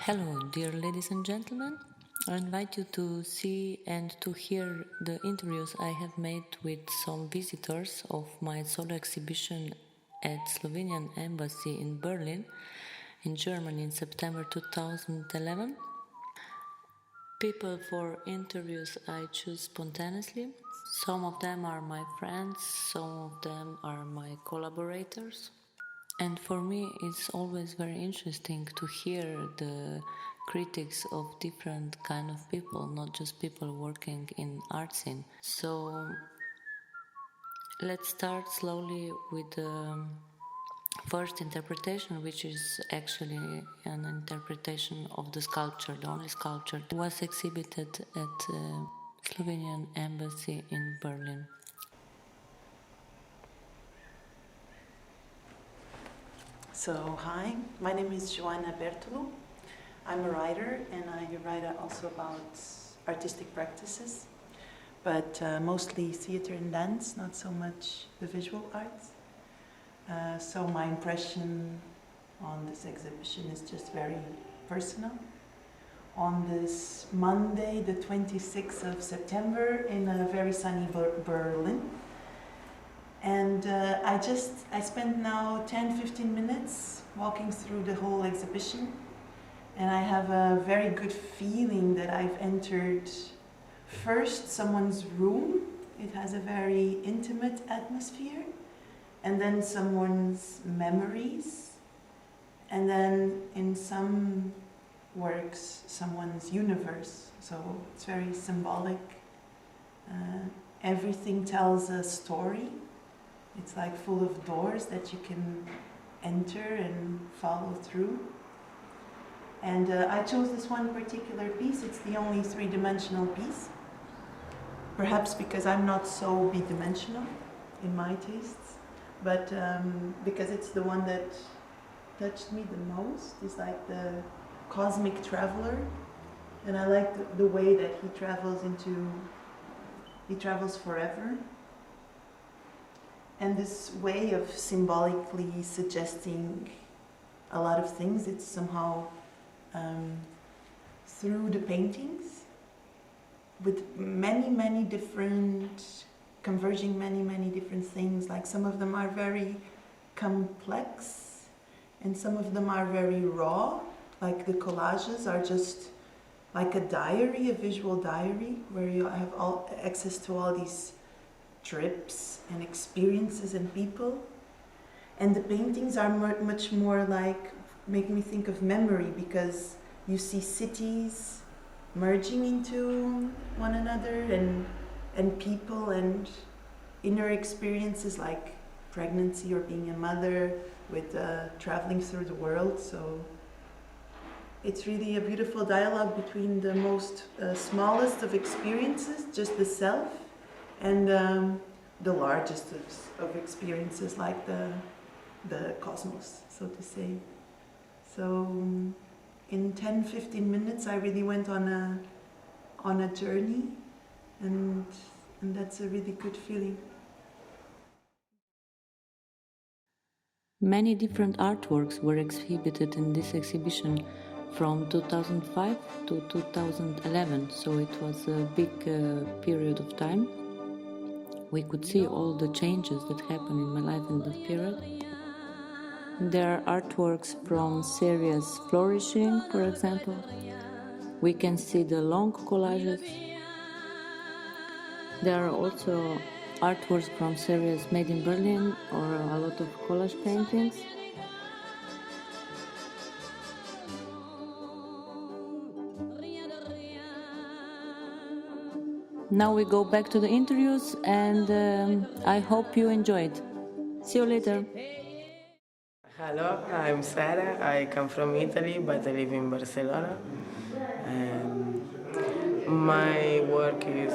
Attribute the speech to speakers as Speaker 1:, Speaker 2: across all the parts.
Speaker 1: Hello, dear ladies and gentlemen. I invite you to see and to hear the interviews I have made with some visitors of my solo exhibition at Slovenian Embassy in Berlin, in Germany, in September 2011. People for interviews I choose spontaneously. Some of them are my friends, some of them are my collaborators. And for me, it's always very interesting to hear the critics of different kind of people, not just people working in art scene. So let's start slowly with the first interpretation, which is actually an interpretation of the sculpture, the only sculpture that was exhibited at Slovenian Embassy in Berlin.
Speaker 2: So, hi, my name is Joanna Bertolo. I'm a writer, and I write also about artistic practices, but mostly theater and dance, not so much the visual arts. So my impression on this exhibition is just very personal. On this Monday, the 26th of September, in a very sunny Berlin, and I spent now 10-15 minutes walking through the whole exhibition, and I have a very good feeling that I've entered first someone's room. It has a very intimate atmosphere, and then someone's memories, and then in some works someone's universe. So it's very symbolic. Everything tells a story. It's like full of doors that you can enter and follow through. And I chose this one particular piece. It's the only three-dimensional piece. Perhaps because I'm not so bidimensional in my tastes, but because it's the one that touched me the most. It's like the cosmic traveler. And I like the way that he travels forever. And this way of symbolically suggesting a lot of things, it's somehow through the paintings, with many different, converging many different things. Like some of them are very complex, and some of them are very raw. Like the collages are just like a diary, a visual diary, where you have all access to all these trips and experiences and people. And the paintings are much more like, make me think of memory, because you see cities merging into one another, and people and inner experiences like pregnancy or being a mother, with traveling through the world. So it's really a beautiful dialogue between the most smallest of experiences, just the self, and the largest of experiences, like the cosmos, so to say. So in 10-15 minutes I really went on a journey, and that's a really good feeling.
Speaker 1: Many different artworks were exhibited in this exhibition from 2005 to 2011, so it was a big period of time. We could see all the changes that happened in my life in that period. There are artworks from series Flourishing, for example. We can see the long collages. There are also artworks from series Made in Berlin, or a lot of collage paintings. Now we go back to the interviews, and I hope you enjoyed. See you later.
Speaker 3: Hello, I'm Sara. I come from Italy, but I live in Barcelona. My work is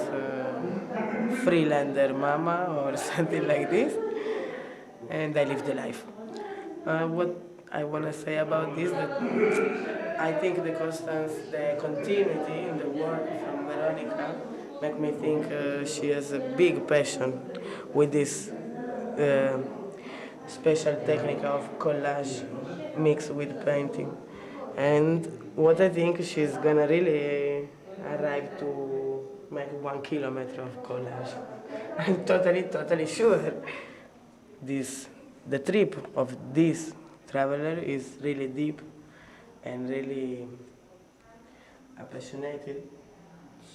Speaker 3: freelander mama or something like this, and I live the life. What I want to say about this, that I think the constance, the continuity in the work from Veronika make me think she has a big passion with this special technique of collage mixed with painting. And what I think she's gonna really arrive to make 1 kilometer of collage. I'm totally sure the trip of this traveler is really deep and really appreciated.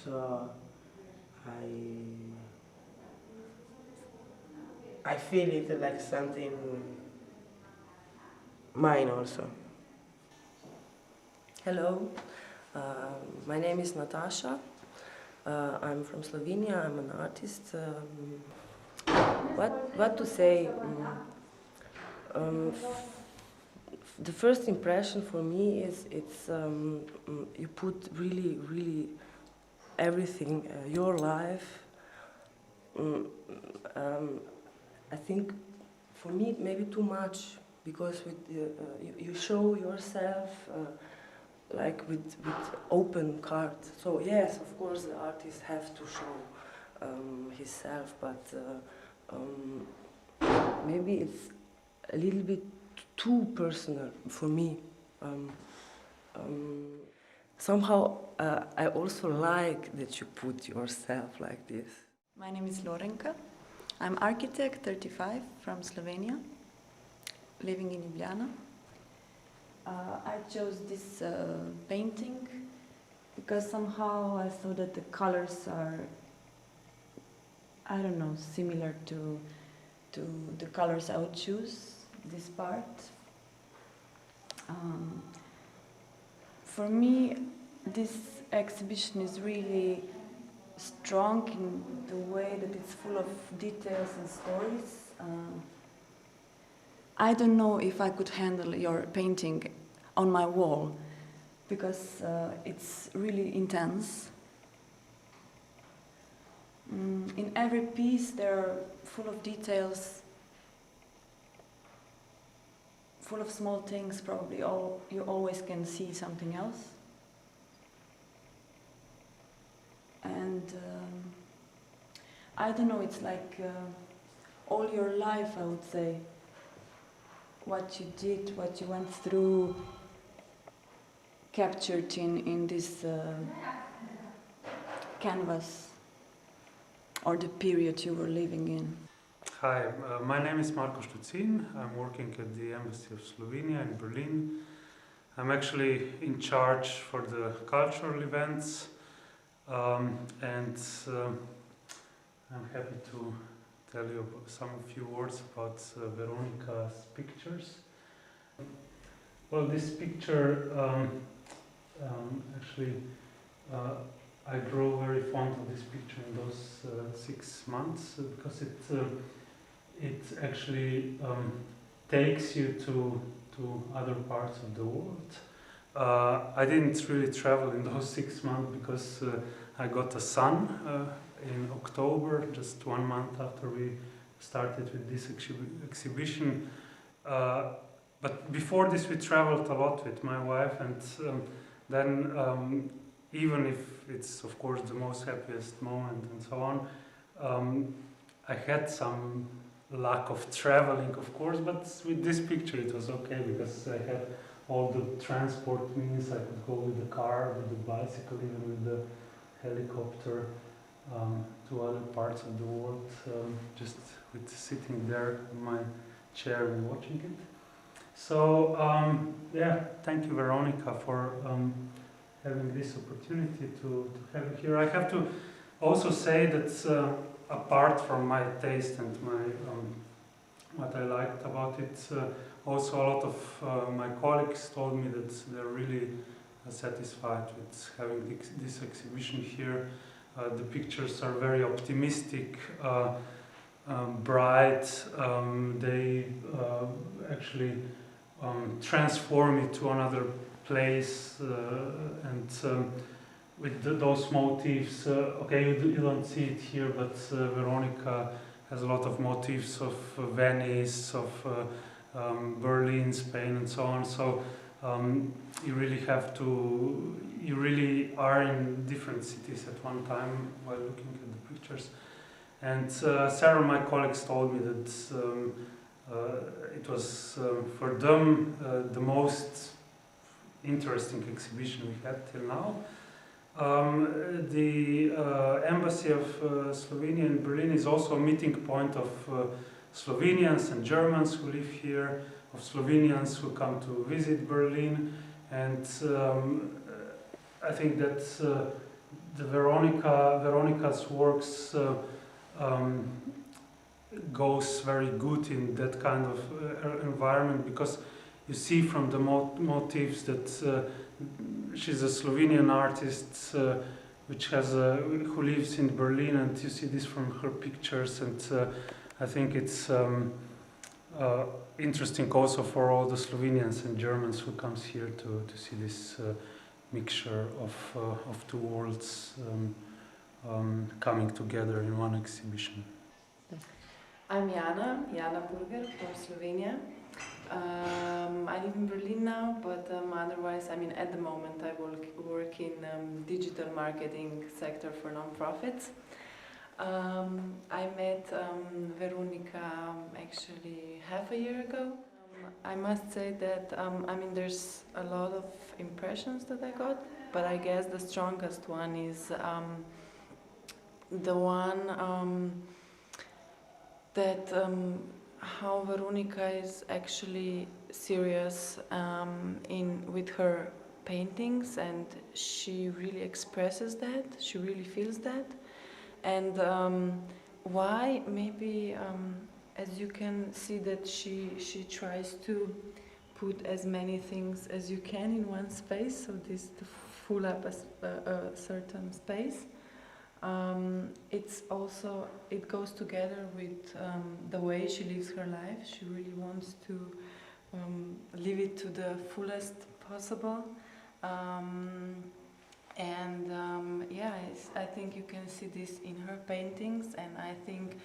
Speaker 3: So I feel it like something mine also.
Speaker 4: Hello, my name is Natasha. I'm from Slovenia. I'm an artist. What to say? The first impression for me is you put really everything, your life. I think for me maybe too much, because with you show yourself like with open cards. So yes, of course the artist have to show himself, but maybe it's a little bit too personal for me. Somehow I also like that you put yourself like this.
Speaker 5: My name is Veronika. I'm architect, 35, from Slovenia, living in Ljubljana. I chose this painting because somehow I thought that the colors are, I don't know, similar to the colors I would choose, this part. For me, this exhibition is really strong in the way that it's full of details and stories. I don't know if I could handle your painting on my wall, because it's really intense. In every piece they're full of details, full of small things. Probably you always can see something else. And I don't know, it's like all your life, I would say, what you did, what you went through, captured in this canvas, or the period you were living in.
Speaker 6: Hi, my name is Marko Štucin. I'm working at the Embassy of Slovenia in Berlin. I'm actually in charge for the cultural events, and I'm happy to tell you a few words about Veronika's pictures. Well, this picture, actually, I grew very fond of this picture in those 6 months, because it actually takes you to other parts of the world. I didn't really travel in those 6 months because I got a son in October, just 1 month after we started with this exhibition. But before this we traveled a lot with my wife, and then even if it's of course the most happiest moment and so on, I had some lack of traveling, of course, but with this picture it was okay, because I had all the transport means. I could go with the car, with the bicycle, even with the helicopter to other parts of the world, just with sitting there in my chair and watching it. So yeah, thank you, Veronika, for having this opportunity to have it here. I have to also say that apart from my taste and my what I liked about it, also a lot of my colleagues told me that they're really satisfied with having this exhibition here. The pictures are very optimistic, bright. They actually transform it to another place, and with those motifs. Okay, you don't see it here, but Veronika has a lot of motifs of Venice, of Berlin, Spain, and so on. So you really are in different cities at one time while looking at the pictures. And several of my colleagues told me that it was for them the most interesting exhibition we had till now. The Embassy of Slovenia in Berlin is also a meeting point of Slovenians and Germans who live here, of Slovenians who come to visit Berlin, and I think that the Veronica's works goes very good in that kind of environment, because you see from the motifs that she's a Slovenian artist who lives in Berlin, and you see this from her pictures, and I think it's interesting also for all the Slovenians and Germans who comes here to see this mixture of two worlds coming together in one exhibition.
Speaker 7: I'm Jana Burger from Slovenia. I live in Berlin now, but otherwise, at the moment I work in digital marketing sector for non-profits. I met Veronika actually half a year ago. I must say that there's a lot of impressions that I got, but I guess the strongest one is the one that how Veronika is actually serious with her paintings, and she really expresses that, she really feels that. And why? Maybe as you can see that she tries to put as many things as you can in one space, so this to fill up a certain space. It goes together with the way she lives her life. She really wants to live it to the fullest possible. I think you can see this in her paintings, and I think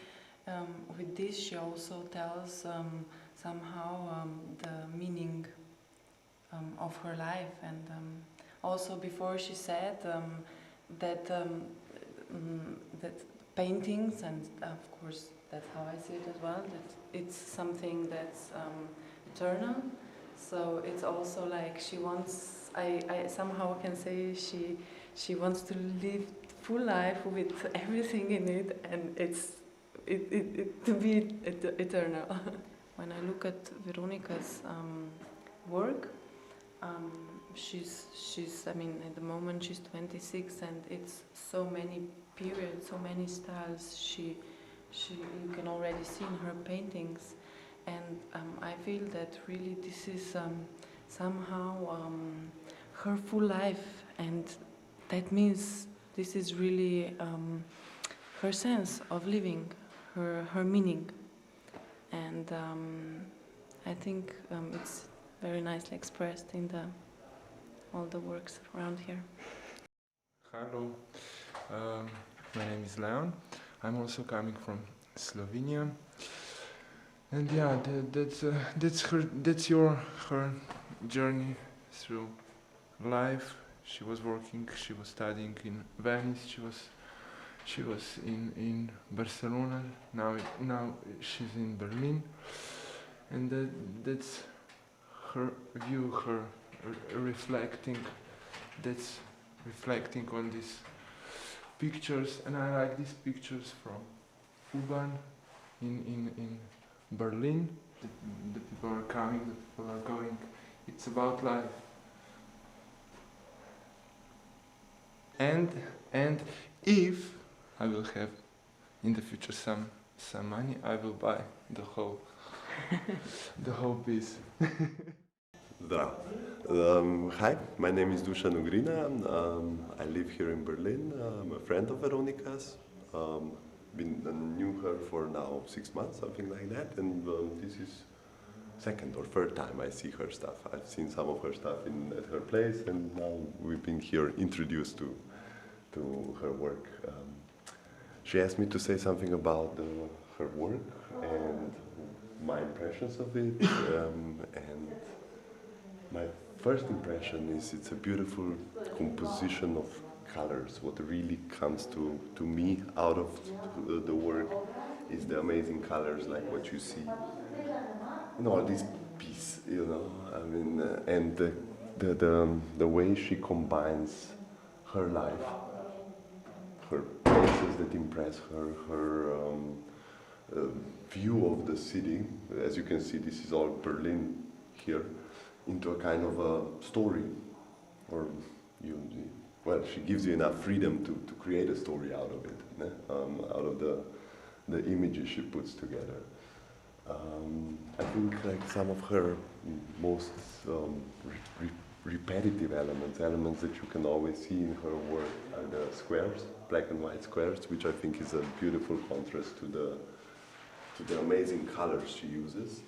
Speaker 7: with this she also tells somehow the meaning of her life. And also before she said that paintings, and of course that's how I see it as well, that it's something that's eternal. So it's also like she wants, I somehow can say she wants to live full life with everything in it, and it to be eternal. When I look at Veronika's work, she's at the moment she's 26, and it's so many periods, so many styles you can already see in her paintings, and I feel that really this is somehow her full life, and that means this is really her sense of living, her meaning, and I think it's very nicely expressed in all the works around here.
Speaker 8: Hello, my name is Leon. I'm also coming from Slovenia, and yeah, that's her journey through life. She was working, she was studying in Venice, she was in Barcelona. Now she's in Berlin, and that's her view, her reflecting on these pictures. And I like these pictures from U-Bahn in Berlin. The people are coming, the people are going. It's about life. And if I will have in the future some money, I will buy the whole piece.
Speaker 9: Hi, my name is Dusan Ugrina. I live here in Berlin. I'm a friend of Veronika's. Knew her for now 6 months, something like that, and this is second or third time I see her stuff. I've seen some of her stuff at her place, and now we've been here introduced to her work. She asked me to say something about her work and my impressions of it, and my first impression is it's a beautiful composition of colors. What really comes to me out of the work is the amazing colors, like what you see in all these pieces, and the the way she combines her life, her places that impress her, her view of the city. As you can see, this is all Berlin here, into a kind of a story, or well, she gives you enough freedom to create a story out of it, out of the images she puts together. I think like some of her most repetitive elements that you can always see in her work are the squares, black and white squares, which I think is a beautiful contrast to the amazing colors she uses.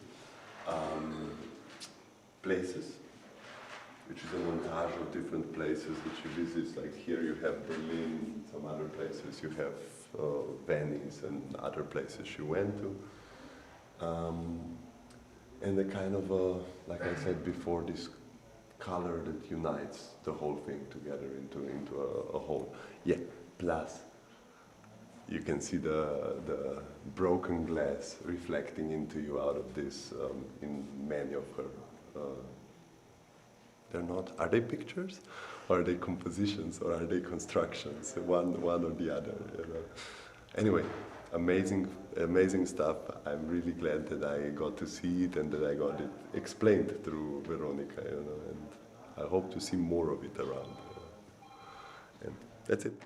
Speaker 9: Places, which is a montage of different places that she visits. Like here you have Berlin, some other places you have Venice and other places she went to. And the kind of, like I said before, this color that unites the whole thing together into a whole. Yeah, plus you can see the broken glass reflecting into you out of this in many of her. They're not. Are they pictures, or are they compositions, or are they constructions? One or the other. You know? Anyway, amazing stuff. I'm really glad that I got to see it and that I got it explained through Veronika. You know, and I hope to see more of it around. And that's it.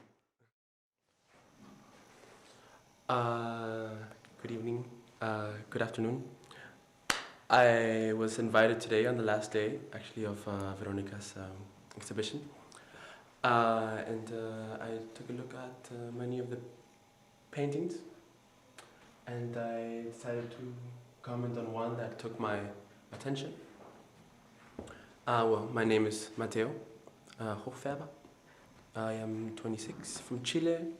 Speaker 10: Good evening, good afternoon. I was invited today on the last day, actually, of Veronika's exhibition. And I took a look at many of the paintings, and I decided to comment on one that took my attention. Well, my name is Mateo Hochfärber. I am 26, from Chile.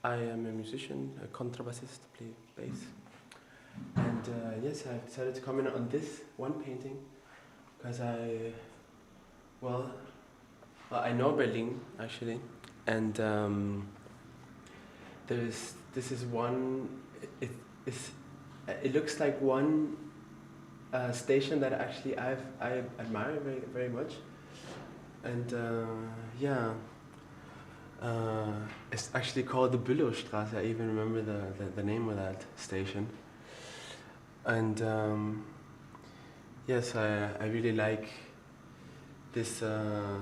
Speaker 10: I am a musician, a contrabassist, play bass. And yes, I decided to comment on this one painting because I know Berlin actually, and this is one. It looks like one station that actually I admire very very much, and yeah. It's actually called the Bülowstraße. I even remember the name of that station. And yes, I really like this the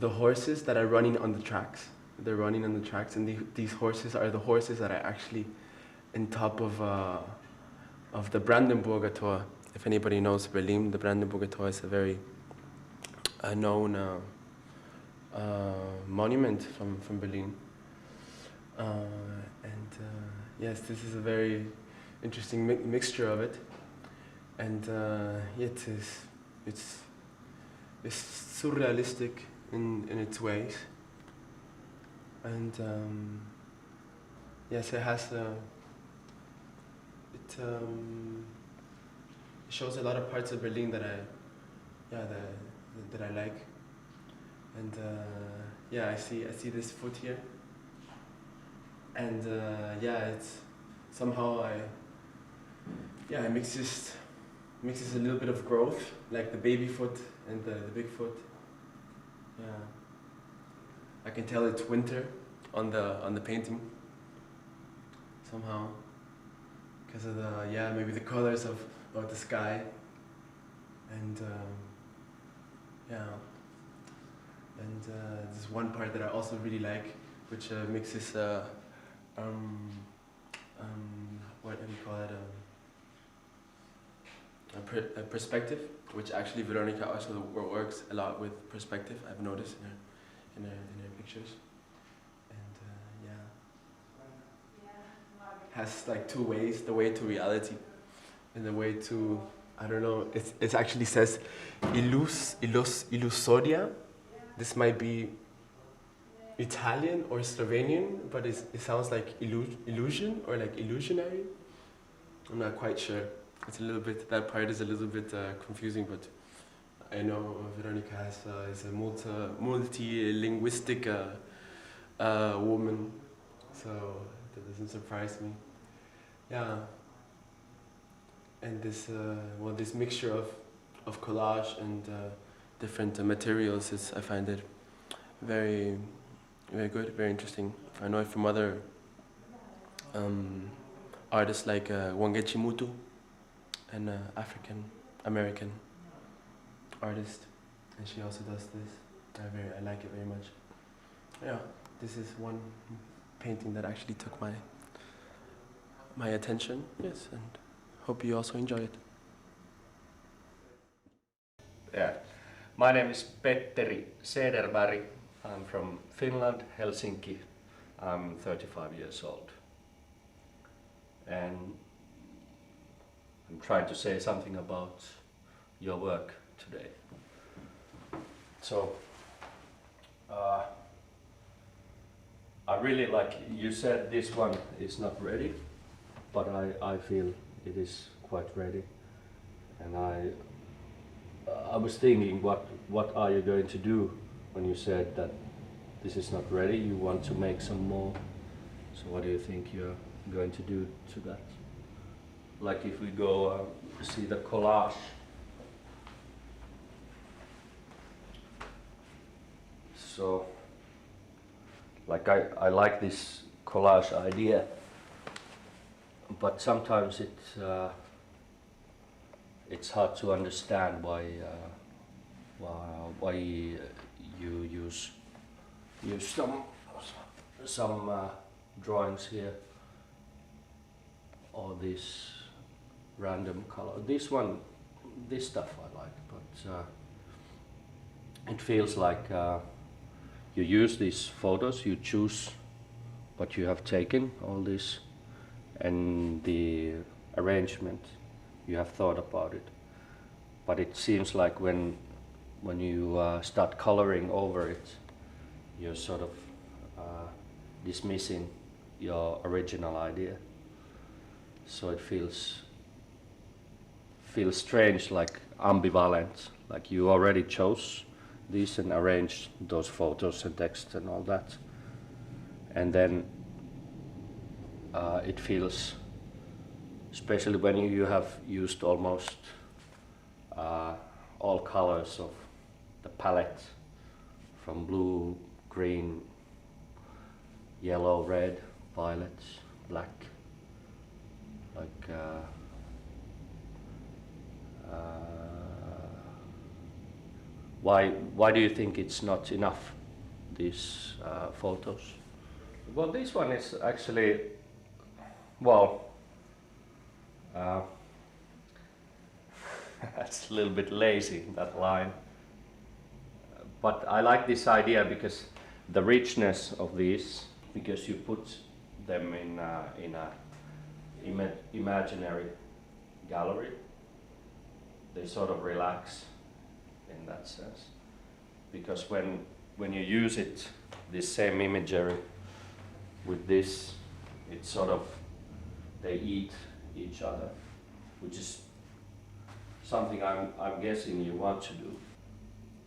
Speaker 10: horses that are running on the tracks. They're running on the tracks, and these horses are the horses that are actually in top of the Brandenburger Tor. If anybody knows Berlin, the Brandenburger Tor is a very known monument from Berlin. Yes, this is a very interesting mixture of it, and it's surrealistic in its ways, and yes, it has it shows a lot of parts of Berlin that I like, and yeah, I see this foot here. And yeah, it's somehow it mixes a little bit of growth, like the baby foot and the big foot. Yeah, I can tell it's winter on the painting somehow, because of maybe the colors of the sky, and there's one part that I also really like, which mixes. What do you call it? A perspective, which actually Veronika also works a lot with perspective. I've noticed in her pictures, and has like two ways: the way to reality, and the way to It actually says illusoria. This might be Italian or Slovenian, but it sounds like illusion or like illusionary. I'm not quite sure. It's a little bit, that part is a little bit confusing, but I know Veronika is a multi-linguistic woman, so that doesn't surprise me. Yeah. and this this mixture of collage and different materials I find it very good, very interesting. I know it from other artists like Wangechi Mutu, an African American artist, and she also does this. I like it very much. Yeah, this is one painting that actually took my attention. Yes, and hope you also enjoy it.
Speaker 11: Yeah, my name is Petteri Sederberg. I'm from Finland, Helsinki. I'm 35 years old. And I'm trying to say something about your work today. So, I really like, you said this one is not ready, but I feel it is quite ready. And I was thinking, what are you going to do when you said that this is not ready, you want to make some more? So what do you think you're going to do to that? Like if we go see the collage. So, like I like this collage idea, but sometimes it's hard to understand why you use some drawings here, all this random color. This stuff I like, but it feels like you use these photos, you choose what you have taken, all this, and the arrangement, you have thought about it. But it seems like when you start coloring over it, you're sort of dismissing your original idea. So it feels strange, like ambivalent, like you already chose these and arranged those photos and text and all that. And then it feels, especially when you have used almost all colors of the palette, from blue, green, yellow, red, violet, black, like why do you think it's not enough, these photos? Well, this one is actually, well, that's a little bit lazy, that line. But I like this idea because the richness of these, because you put them in a imaginary gallery, they sort of relax in that sense. Because when you use it, this same imagery with this, it's sort of, they eat each other, which is something I'm guessing you want to do.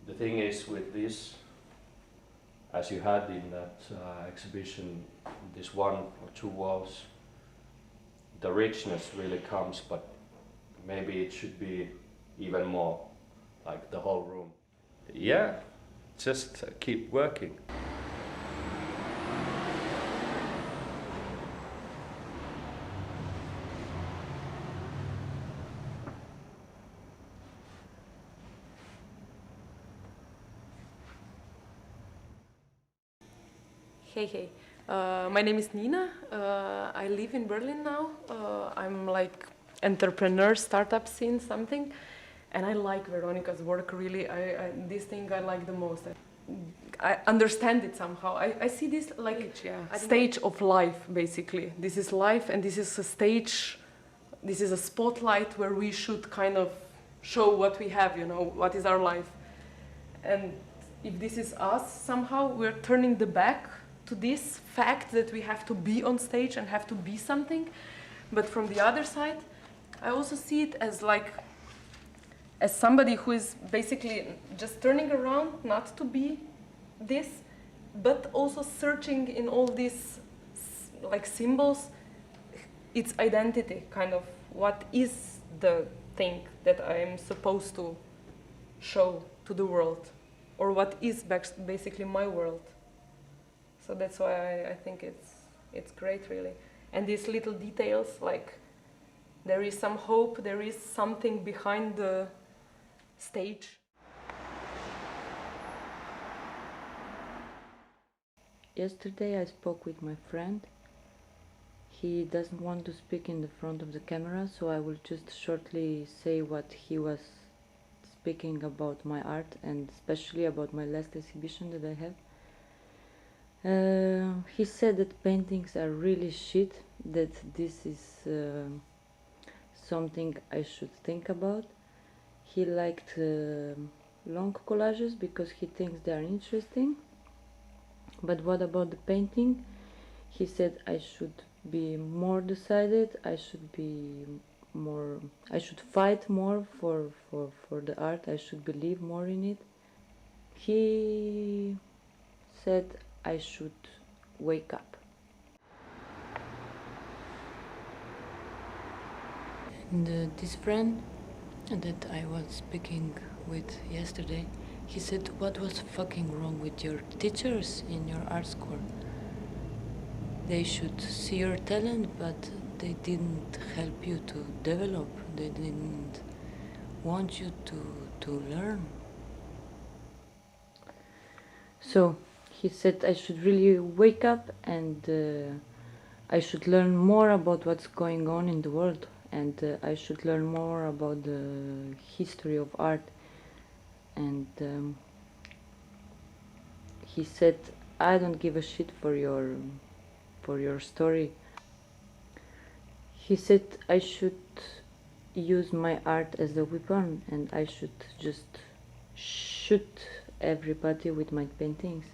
Speaker 11: The thing is with this, as you had in that exhibition, this one or two walls, the richness really comes, but maybe it should be even more, like the whole room. Yeah, just keep working.
Speaker 12: Hey, my name is Nina. I live in Berlin now. I'm like entrepreneur, startup scene, something, and I like Veronika's work really. This thing I like the most. I understand it somehow. I see this like stage of life, basically. This is life, and this is a stage. This is a spotlight where we should kind of show what we have. You know, what is our life, and if this is us, somehow we're turning the back to this fact that we have to be on stage and have to be something. But from the other side, I also see it as like, as somebody who is basically just turning around not to be this, but also searching in all these like symbols, its identity, kind of what is the thing that I am supposed to show to the world, or what is basically my world. So that's why I think it's great, really. And these little details, like there is some hope, there is something behind the stage.
Speaker 1: Yesterday I spoke with my friend. He doesn't want to speak in the front of the camera, so I will just shortly say what he was speaking about my art, and especially about my last exhibition that I have. He said that paintings are really shit, that this is something I should think about. He liked long collages because he thinks they are interesting. But what about the painting? He said I should be more decided, I should fight more for the art, I should believe more in it. He said I should wake up. And this friend that I was speaking with yesterday, he said, what was fucking wrong with your teachers in your art school? They should see your talent, but they didn't help you to develop. They didn't want you to learn. So he said I should really wake up, and I should learn more about what's going on in the world, and I should learn more about the history of art. And he said, I don't give a shit for your story. He said I should use my art as a weapon, and I should just shoot everybody with my paintings.